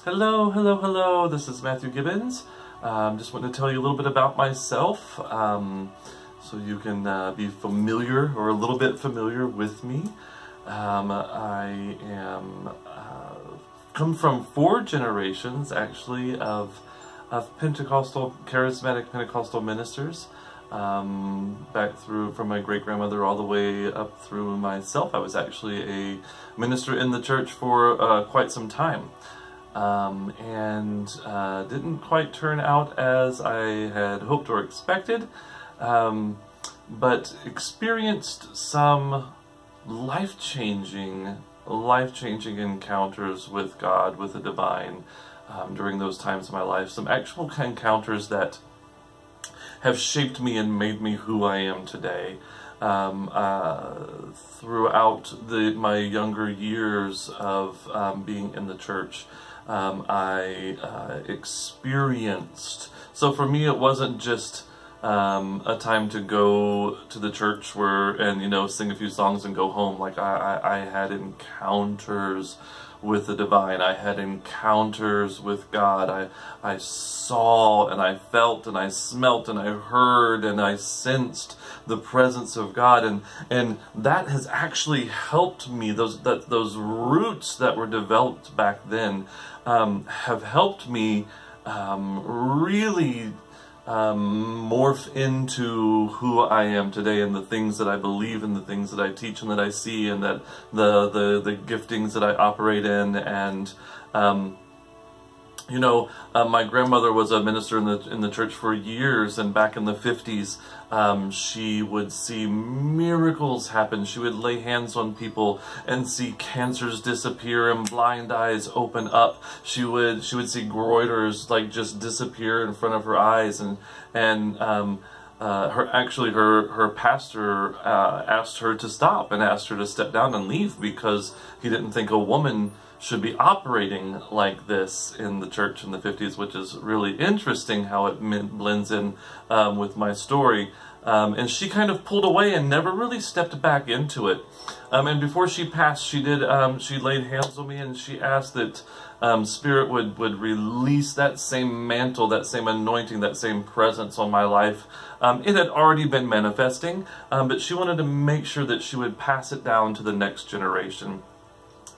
Hello, hello, hello. This is Matthew Gibbons. Just want to tell you a little bit about myself, so you can be familiar or a little bit familiar with me. I am come from 4 generations, actually, of charismatic Pentecostal ministers. Back through from my great-grandmother all the way up through myself. I was actually a minister in the church for quite some time. And didn't quite turn out as I had hoped or expected, but experienced some life-changing encounters with God, with the divine, during those times of my life. Some actual encounters that have shaped me and made me who I am today. Throughout my younger years of being in the church, I experienced, so for me it wasn't just a time to go to the church and sing a few songs and go home. Like I had encounters with the divine. I had encounters with God. I saw and I felt and I smelt and I heard and I sensed the presence of God, and that has actually helped me. Those roots that were developed back then have helped me really morph into who I am today, and the things that I believe and the things that I teach and that I see, and that the giftings that I operate in. And my grandmother was a minister in the church for years, and back in the 50s, she would see miracles happen. She would lay hands on people and see cancers disappear and blind eyes open up. She would see goiters like just disappear in front of her eyes, and her pastor asked her to stop and asked her to step down and leave, because he didn't think a woman should be operating like this in the church in the 50s, which is really interesting how it blends in with my story. And she kind of pulled away and never really stepped back into it. And before she passed, she laid hands on me, and she asked that Spirit would release that same mantle, that same anointing, that same presence on my life. It had already been manifesting, but she wanted to make sure that she would pass it down to the next generation.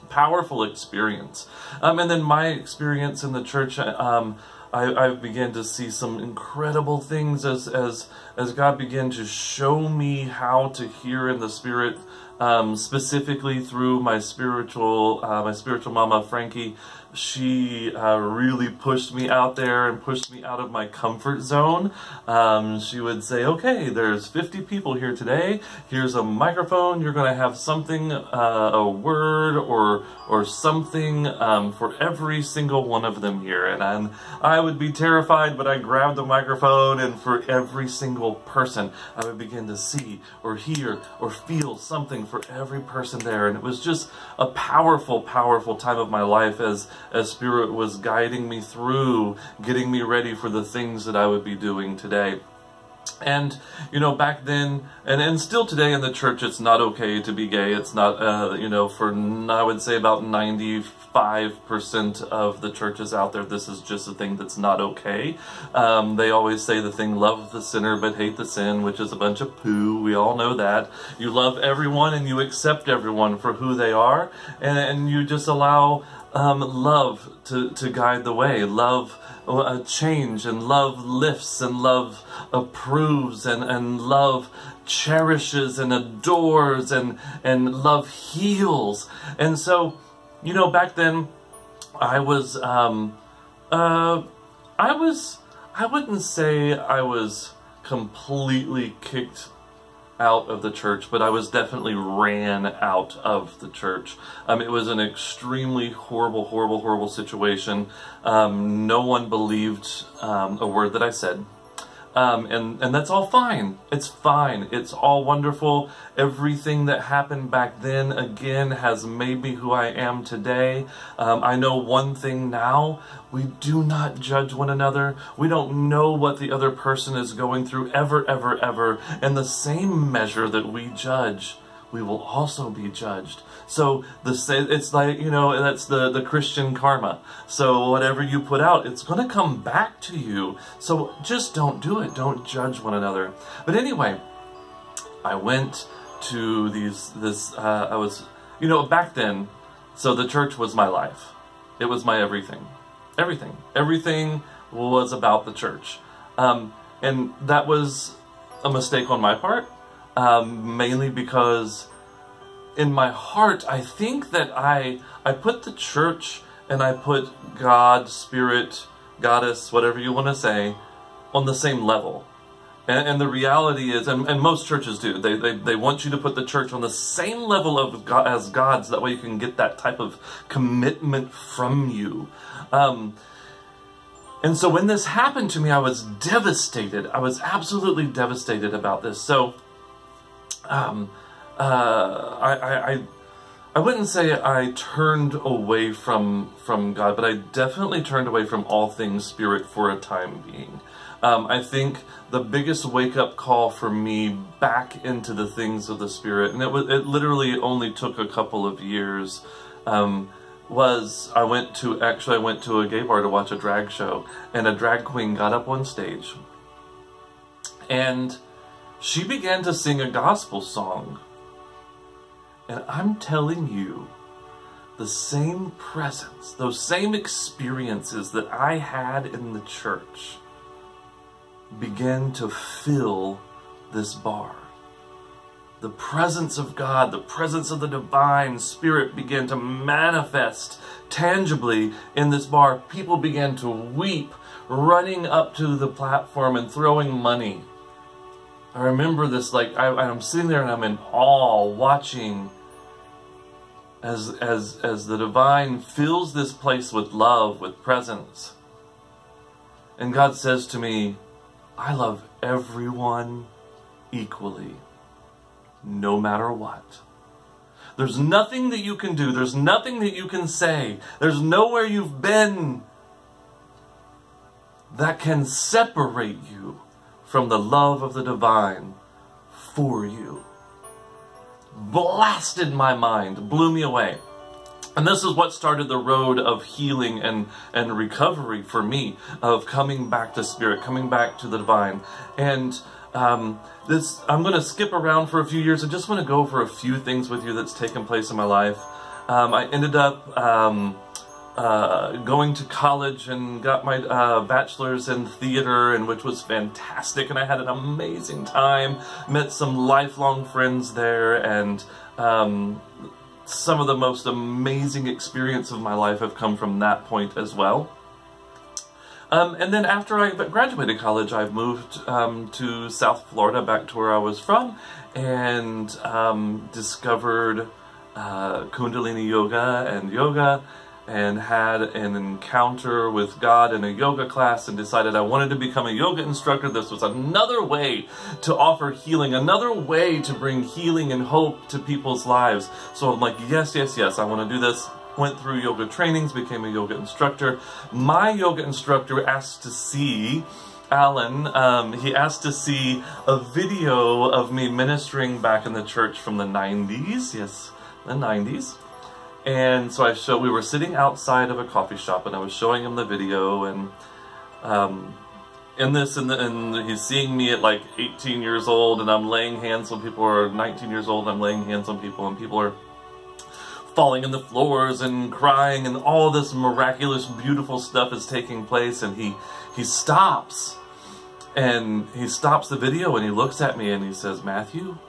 Powerful experience. And then my experience in the church, I began to see some incredible things as God began to show me how to hear in the Spirit, specifically through my spiritual mama, Frankie. She really pushed me out there and pushed me out of my comfort zone. She would say, okay, there's 50 people here today. Here's a microphone. You're going to have something, a word or something for every single one of them here. And I would be terrified, but I grabbed the microphone, and for every single person, I would begin to see or hear or feel something for every person there. And it was just a powerful, powerful time of my life as Spirit was guiding me through, getting me ready for the things that I would be doing today. And, back then, and still today in the church, it's not okay to be gay. It's not, I would say about 95% of the churches out there, this is just a thing that's not okay. They always say the thing, love the sinner but hate the sin, which is a bunch of poo. We all know that. You love everyone and you accept everyone for who they are, and you just allow love to guide the way. Love change, and love lifts, and love approves, and love cherishes and adores, and love heals. And so, back then I wouldn't say I was completely kicked out of the church, but I was definitely ran out of the church. It was an extremely horrible situation. No one believed a word that I said. And that's all fine. It's fine. It's all wonderful. Everything that happened back then, again, has made me who I am today. I know one thing now. We do not judge one another. We don't know what the other person is going through ever, ever, ever. And the same measure that we judge, we will also be judged. So it's like, you know, that's the Christian karma. So whatever you put out, it's going to come back to you. So just don't do it. Don't judge one another. But anyway, I went to I was, you know, back then, so the church was my life. It was my everything. Everything was about the church. And that was a mistake on my part, mainly because in my heart, I think that I put the church and I put God, Spirit, Goddess, whatever you want to say, on the same level. And the reality is, and most churches do, they want you to put the church on the same level of God, as God, so that way you can get that type of commitment from you. And so when this happened to me, I was devastated. I was absolutely devastated about this. So I wouldn't say I turned away from God, but I definitely turned away from all things spirit for a time being. I think the biggest wake-up call for me back into the things of the Spirit, and it literally only took a couple of years, was I went to a gay bar to watch a drag show, and a drag queen got up on stage, and she began to sing a gospel song. And I'm telling you, the same presence, those same experiences that I had in the church began to fill this bar. The presence of God, the presence of the divine Spirit began to manifest tangibly in this bar. People began to weep, running up to the platform and throwing money. I remember this, like, I'm sitting there and I'm in awe, watching as the divine fills this place with love, with presence. And God says to me, I love everyone equally, no matter what. There's nothing that you can do. There's nothing that you can say. There's nowhere you've been that can separate you from the love of the divine for you. Blasted my mind, blew me away. And this is what started the road of healing and recovery for me, of coming back to Spirit, coming back to the divine. And I'm going to skip around for a few years. I just want to go over a few things with you that's taken place in my life. I ended up going to college and got my bachelor's in theater, and which was fantastic, and I had an amazing time. Met some lifelong friends there, and some of the most amazing experience of my life have come from that point as well. And then after I graduated college, I moved to South Florida, back to where I was from, and discovered Kundalini yoga, and had an encounter with God in a yoga class, and decided I wanted to become a yoga instructor. This was another way to offer healing, another way to bring healing and hope to people's lives. So I'm like, yes, yes, yes, I want to do this. Went through yoga trainings, became a yoga instructor. My yoga instructor asked to see, Alan, he asked to see a video of me ministering back in the church from the 90s. Yes, the 90s. And so we were sitting outside of a coffee shop, and I was showing him the video, and and he's seeing me at like 18 years old, and I'm laying hands on people, or 19 years old, and I'm laying hands on people, and people are falling in the floors and crying, and all this miraculous, beautiful stuff is taking place. And he stops, and he stops the video, and he looks at me, and he says, Matthew,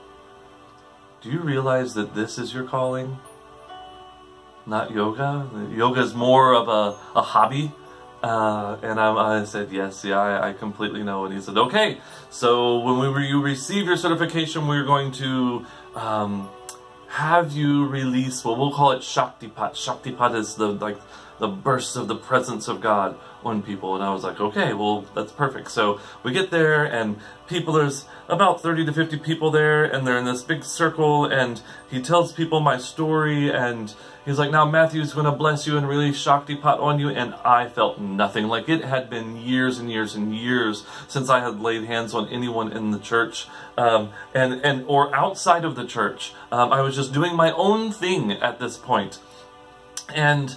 do you realize that this is your calling? Not yoga. Yoga is more of a hobby. And I said, yes, yeah, I completely know. And he said, okay, so when you receive your certification, we're going to have you release, well, we'll call it Shaktipat. Shaktipat is the bursts of the presence of God on people. And I was like, okay, well, that's perfect. So we get there, and there's about 30 to 50 people there, and they're in this big circle, and he tells people my story, and he's like, now Matthew's going to bless you and release Shaktipat on you, and I felt nothing. Like, it had been years and years and years since I had laid hands on anyone in the church, or outside of the church. I was just doing my own thing at this point. And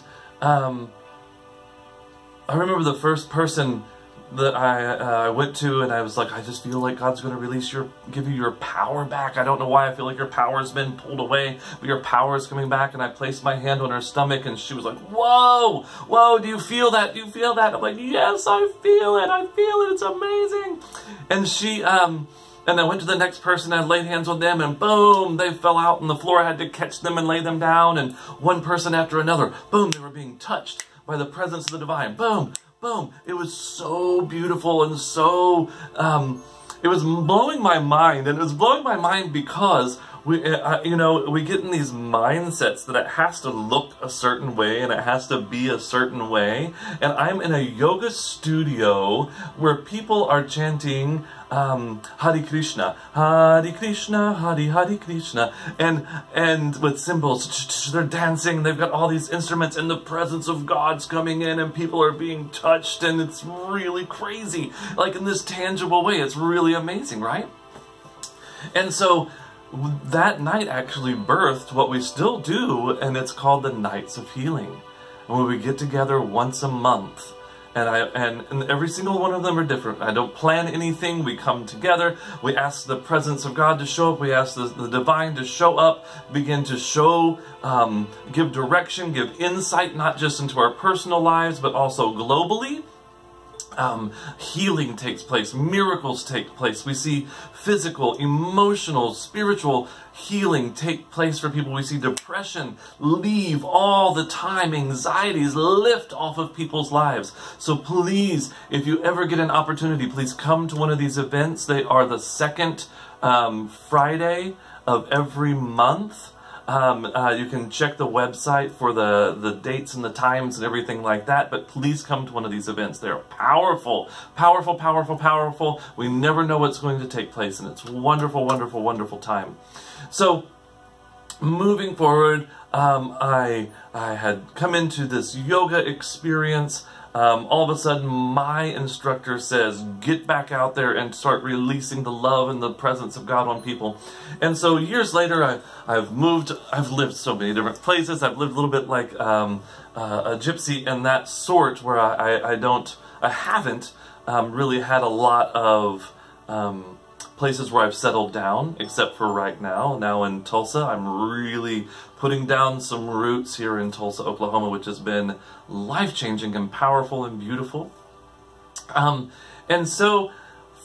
I remember the first person that I went to, and I was like, I just feel like God's going to give you your power back. I don't know why I feel like your power has been pulled away, but your power is coming back. And I placed my hand on her stomach, and she was like, whoa, whoa, do you feel that? Do you feel that? I'm like, yes, I feel it. I feel it. It's amazing. And she, and I went to the next person, I laid hands on them, and boom, they fell out on the floor. I had to catch them and lay them down, and one person after another, boom, they were being touched by the presence of the divine. Boom, boom. It was so beautiful, and so, it was blowing my mind. And it was blowing my mind because we get in these mindsets that it has to look a certain way, and it has to be a certain way. And I'm in a yoga studio where people are chanting Hare Krishna, Hare Krishna, Hare Krishna, and with cymbals, they're dancing, they've got all these instruments, and the presence of God's coming in, and people are being touched, and it's really crazy, like in this tangible way. It's really amazing, right? And so that night actually birthed what we still do, and it's called the Nights of Healing, when we get together once a month. And every single one of them are different. I don't plan anything. We come together. We ask the presence of God to show up. We ask the divine to show up, begin to show, give direction, give insight, not just into our personal lives, but also globally. Healing takes place, miracles take place. We see physical, emotional, spiritual healing take place for people. We see depression leave all the time, anxieties lift off of people's lives. So please, if you ever get an opportunity, please come to one of these events. They are the second Friday of every month. You can check the website for the dates and the times and everything like that, but please come to one of these events. They're powerful, powerful, powerful, powerful. We never know what's going to take place, and it's wonderful, wonderful, wonderful time. So, moving forward, I had come into this yoga experience. All of a sudden, my instructor says, get back out there and start releasing the love and the presence of God on people. And so years later, I've lived so many different places. I've lived a little bit like a gypsy in that sort, where I haven't really had a lot of places where I've settled down, except for right now. Now in Tulsa, I'm really putting down some roots here in Tulsa, Oklahoma, which has been life-changing and powerful and beautiful. And so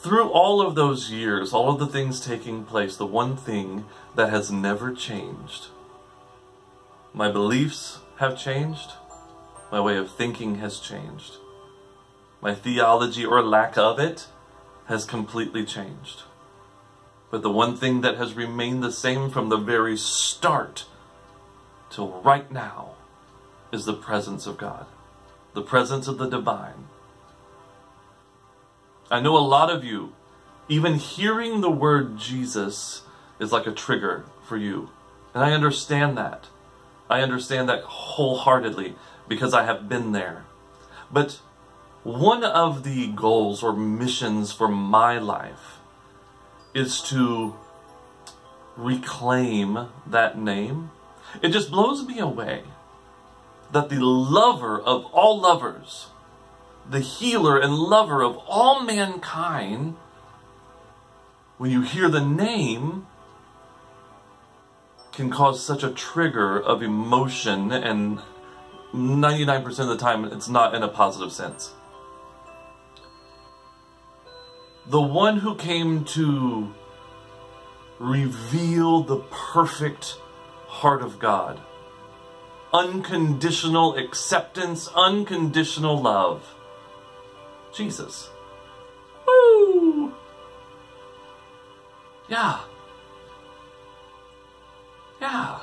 through all of those years, all of the things taking place, the one thing that has never changed, my beliefs have changed, my way of thinking has changed, my theology or lack of it has completely changed. But the one thing that has remained the same from the very start till right now is the presence of God, the presence of the divine. I know a lot of you, even hearing the word Jesus is like a trigger for you. And I understand that. I understand that wholeheartedly because I have been there. But one of the goals or missions for my life is to reclaim that name. It just blows me away that the lover of all lovers, the healer and lover of all mankind, when you hear the name, can cause such a trigger of emotion, and 99% of the time it's not in a positive sense. The one who came to reveal the perfect heart of God, unconditional acceptance, unconditional love, Jesus. Woo! Yeah. Yeah.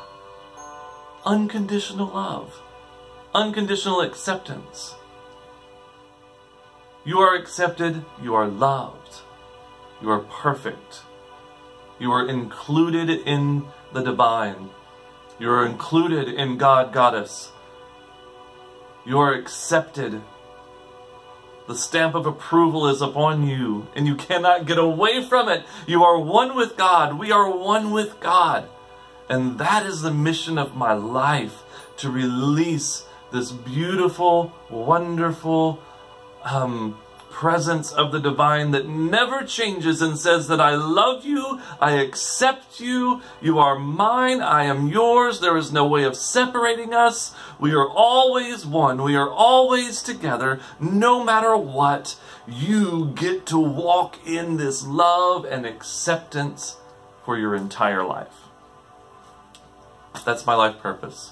Unconditional love. unconditional acceptance. You are accepted, you are loved, you are perfect. You are included in the divine. You are included in God, Goddess. You are accepted. The stamp of approval is upon you, and you cannot get away from it. You are one with God. We are one with God. And that is the mission of my life, to release this beautiful, wonderful presence of the divine that never changes and says that I love you, I accept you, you are mine, I am yours, there is no way of separating us, we are always one, we are always together, no matter what. You get to walk in this love and acceptance for your entire life. That's my life purpose.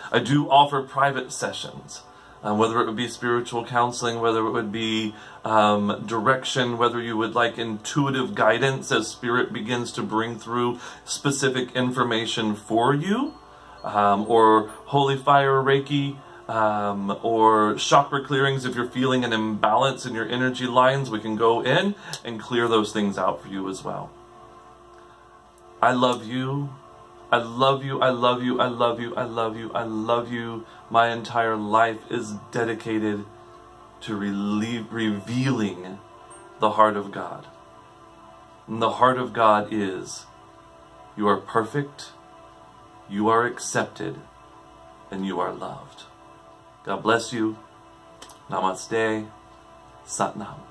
I do offer private sessions. Whether it would be spiritual counseling, whether it would be direction, whether you would like intuitive guidance as Spirit begins to bring through specific information for you, or Holy Fire Reiki, or chakra clearings. If you're feeling an imbalance in your energy lines, we can go in and clear those things out for you as well. I love you. I love you, I love you, I love you, I love you, I love you. My entire life is dedicated to revealing the heart of God. And the heart of God is, you are perfect, you are accepted, and you are loved. God bless you. Namaste. Sat Nam.